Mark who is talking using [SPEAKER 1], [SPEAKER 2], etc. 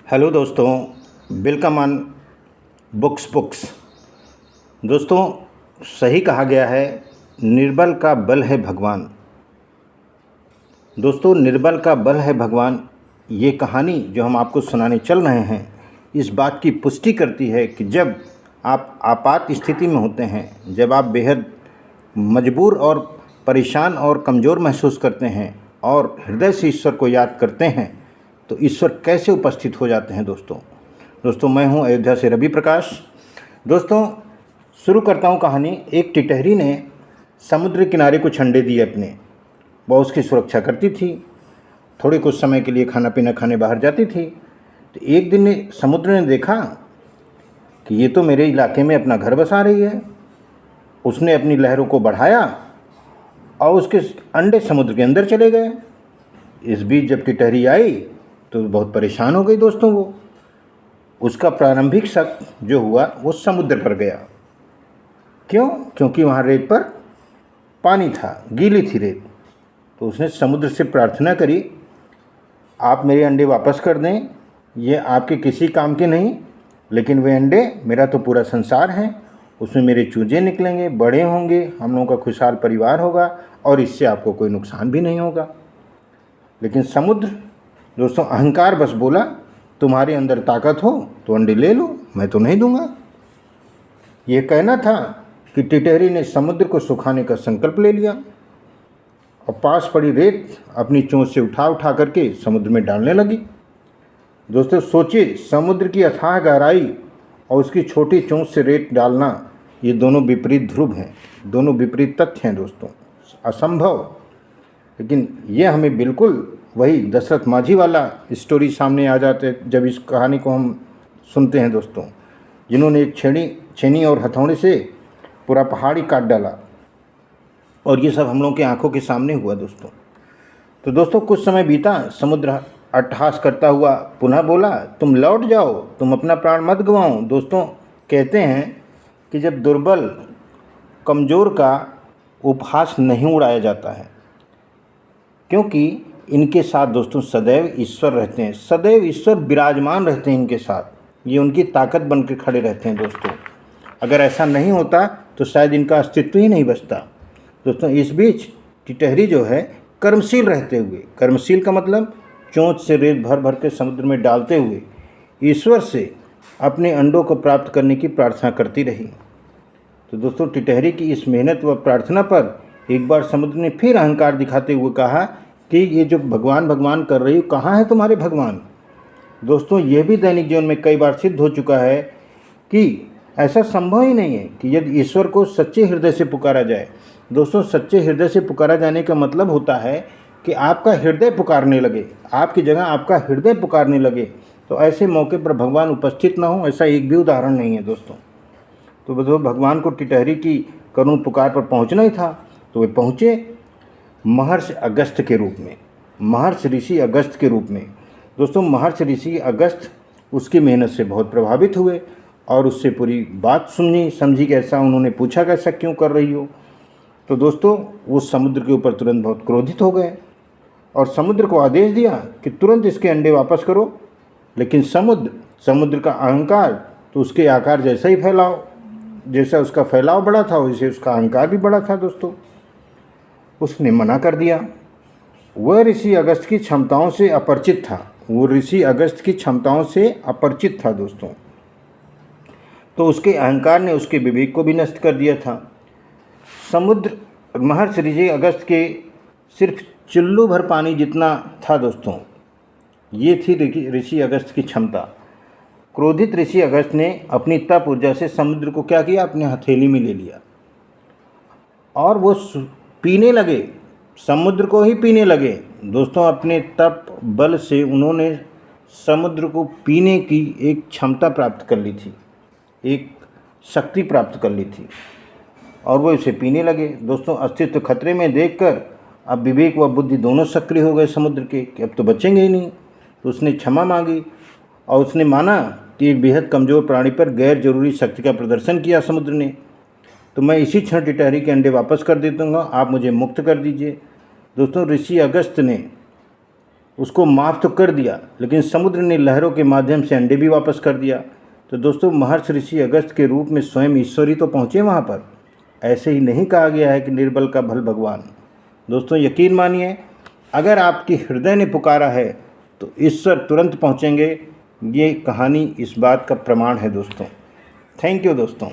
[SPEAKER 1] Hello दोस्तों, welcome on books. दोस्तों, सही कहा गया है, निर्बल का बल है भगवान। दोस्तों, निर्बल का बल है भगवान। ये कहानी जो हम आपको सुनाने चल रहे हैं, इस बात की पुष्टि करती है कि जब आप आपात स्थिति में होते हैं, जब आप बेहद मजबूर और परेशान और कमज़ोर महसूस करते हैं और हृदय से ईश्वर को याद करते हैं, तो ईश्वर कैसे उपस्थित हो जाते हैं। दोस्तों मैं हूं अयोध्या से रवि प्रकाश। दोस्तों, शुरू करता हूं कहानी। एक टिटहरी ने समुद्र किनारे कुछ अंडे दिए अपने। वह उसकी सुरक्षा करती थी, थोड़े कुछ समय के लिए खाना पीना खाने बाहर जाती थी। तो एक दिन समुद्र ने देखा कि ये तो मेरे इलाके में अपना घर बसा रही है। उसने अपनी लहरों को बढ़ाया और उसके अंडे समुद्र के अंदर चले गए। इस बीच जब टिटहरी आई तो बहुत परेशान हो गई। दोस्तों, वो उसका प्रारंभिक शक जो हुआ वो समुद्र पर गया। क्यों? क्योंकि वहाँ रेत पर पानी था, गीली थी रेत। तो उसने समुद्र से प्रार्थना करी, आप मेरे अंडे वापस कर दें, ये आपके किसी काम के नहीं, लेकिन वे अंडे मेरा तो पूरा संसार है, उसमें मेरे चूजे निकलेंगे, बड़े होंगे, हम लोगों का खुशहाल परिवार होगा और इससे आपको कोई नुकसान भी नहीं होगा। लेकिन समुद्र, दोस्तों, अहंकार बस बोला, तुम्हारे अंदर ताकत हो तो अंडे ले लो, मैं तो नहीं दूंगा। ये कहना था कि टिटहरी ने समुद्र को सुखाने का संकल्प ले लिया और पास पड़ी रेत अपनी चोंच से उठा करके समुद्र में डालने लगी। दोस्तों सोचिए, समुद्र की अथाह गहराई और उसकी छोटी चोंच से रेत डालना, ये दोनों विपरीत ध्रुव हैं, दोनों विपरीत तथ्य हैं। दोस्तों, असंभव। लेकिन ये हमें बिल्कुल वही दशरथ माझी वाला स्टोरी सामने आ जाते जब इस कहानी को हम सुनते हैं। दोस्तों, जिन्होंने एक छेनी और हथौड़े से पूरा पहाड़ ही काट डाला, और ये सब हम लोगों की आंखों के सामने हुआ। दोस्तों, दोस्तों कुछ समय बीता। समुद्र अट्टहास करता हुआ पुनः बोला, तुम लौट जाओ, तुम अपना प्राण मत गंवाओ। दोस्तों, कहते हैं कि जब दुर्बल कमज़ोर का उपहास नहीं उड़ाया जाता है, क्योंकि इनके साथ दोस्तों सदैव ईश्वर रहते हैं, सदैव ईश्वर विराजमान रहते हैं इनके साथ, ये उनकी ताकत बन के खड़े रहते हैं। दोस्तों, अगर ऐसा नहीं होता तो शायद इनका अस्तित्व ही नहीं बचता। दोस्तों, इस बीच टिटहरी जो है कर्मशील रहते हुए, कर्मशील का मतलब चोंच से रेत भर भर के समुद्र में डालते हुए ईश्वर से अपने अंडों को प्राप्त करने की प्रार्थना करती रही। तो दोस्तों, टिटहरी की इस मेहनत व प्रार्थना पर एक बार समुद्र ने फिर अहंकार दिखाते हुए कहा कि ये जो भगवान भगवान कर रही हो, कहाँ है तुम्हारे भगवान। दोस्तों, ये भी दैनिक जीवन में कई बार सिद्ध हो चुका है कि ऐसा संभव ही नहीं है कि यदि ईश्वर को सच्चे हृदय से पुकारा जाए। दोस्तों, सच्चे हृदय से पुकारा जाने का मतलब होता है कि आपका हृदय पुकारने लगे, आपकी जगह आपका हृदय पुकारने लगे। तो ऐसे मौके पर भगवान उपस्थित ना हो, ऐसा एक भी उदाहरण नहीं है। दोस्तों, तो भगवान को टिटहरी की करुण पुकार पर पहुँचना ही था, तो वे पहुँचे महर्षि अगस्त्य के रूप में, महर्षि ऋषि अगस्त्य के रूप में। दोस्तों, महर्षि ऋषि अगस्त्य उसकी मेहनत से बहुत प्रभावित हुए और उससे पूरी बात समझी कि ऐसा। उन्होंने पूछा कि ऐसा क्यों कर रही हो। तो दोस्तों, वो समुद्र के ऊपर तुरंत बहुत क्रोधित हो गए और समुद्र को आदेश दिया कि तुरंत इसके अंडे वापस करो। लेकिन समुद्र का अहंकार, तो उसके आकार जैसा ही फैलाव, जैसा उसका फैलाव बड़ा था वैसे उसका अहंकार भी बड़ा था। दोस्तों, उसने मना कर दिया। वह ऋषि अगस्त्य की क्षमताओं से अपरिचित था, वो ऋषि अगस्त्य की क्षमताओं से अपरिचित था। दोस्तों, तो उसके अहंकार ने उसके विवेक को भी नष्ट कर दिया था। समुद्र महर्षि ऋषि अगस्त्य के सिर्फ चुल्लू भर पानी जितना था। दोस्तों, ये थी ऋषि अगस्त्य की क्षमता। क्रोधित ऋषि अगस्त्य ने अपनी तप ऊर्जा से समुद्र को क्या किया, अपने हथेली में ले लिया और वो पीने लगे, समुद्र को ही पीने लगे। दोस्तों, अपने तप बल से उन्होंने समुद्र को पीने की एक क्षमता प्राप्त कर ली थी, एक शक्ति प्राप्त कर ली थी और वो इसे पीने लगे। दोस्तों, अस्तित्व खतरे में देखकर अब विवेक व बुद्धि दोनों सक्रिय हो गए समुद्र के कि अब तो बचेंगे ही नहीं। तो उसने क्षमा मांगी और उसने माना कि एक बेहद कमज़ोर प्राणी पर गैर जरूरी शक्ति का प्रदर्शन किया समुद्र ने। तो मैं इसी क्षण टिटहरी के अंडे वापस कर दे दूँगा, आप मुझे मुक्त कर दीजिए। दोस्तों, ऋषि अगस्त्य ने उसको माफ़ तो कर दिया, लेकिन समुद्र ने लहरों के माध्यम से अंडे भी वापस कर दिया। तो दोस्तों, महर्षि ऋषि अगस्त्य के रूप में स्वयं ईश्वर ही तो पहुँचे वहाँ पर। ऐसे ही नहीं कहा गया है कि निर्बल का भल भगवान। दोस्तों, यकीन मानिए, अगर आपके हृदय ने पुकारा है तो ईश्वर तुरंत पहुँचेंगे। ये कहानी इस बात का प्रमाण है दोस्तों। थैंक यू दोस्तों।